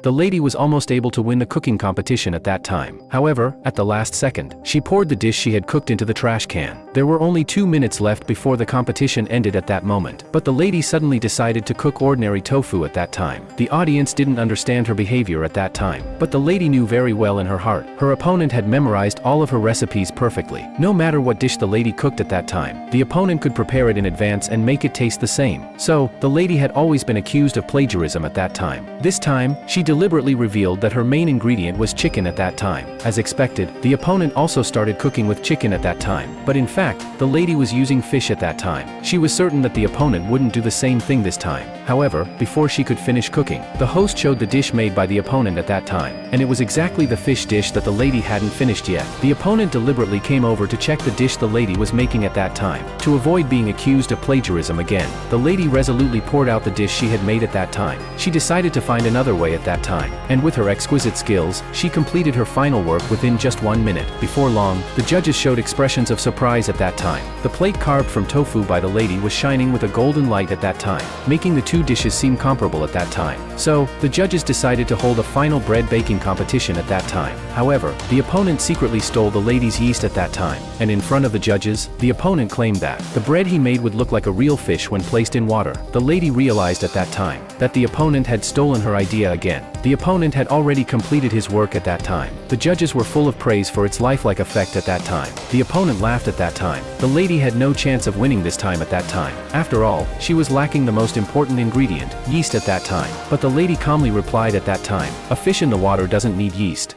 The lady was almost able to win the cooking competition at that time. However, at the last second, she poured the dish she had cooked into the trash can. There were only 2 minutes left before the competition ended at that moment, but the lady suddenly decided to cook ordinary tofu at that time. The audience didn't understand her behavior at that time, but the lady knew very well in her heart. Her opponent had memorized all of her recipes perfectly. No matter what dish the lady cooked at that time, the opponent could prepare it in advance and make it taste the same. So, the lady had always been accused of plagiarism at that time. This time, she deliberately revealed that her main ingredient was chicken at that time. As expected, the opponent also started cooking with chicken at that time, but in fact, the lady was using fish at that time. She was certain that the opponent wouldn't do the same thing this time. However, before she could finish cooking, the host showed the dish made by the opponent at that time, and it was exactly the fish dish that the lady hadn't finished yet. The opponent deliberately came over to check the dish the lady was making at that time. To avoid being accused of plagiarism again, the lady resolutely poured out the dish she had made at that time. She decided to find another way at that time, and with her exquisite skills, she completed her final work within just 1 minute. Before long, the judges showed expressions of surprise at that time. The plate carved from tofu by the lady was shining with a golden light at that time, making the two dishes seem comparable at that time. So, the judges decided to hold a final bread baking competition at that time. However, the opponent secretly stole the lady's yeast at that time, and in front of the judges, the opponent claimed that the bread he made would look like a real fish when placed in water. The lady realized at that time that the opponent had stolen her idea again. The opponent had already completed his work at that time. The judges were full of praise for its lifelike effect at that time. The opponent laughed at that time. The lady had no chance of winning this time at that time. After all, she was lacking the most important ingredient, yeast at that time. But the lady calmly replied at that time, "A fish in the water doesn't need yeast."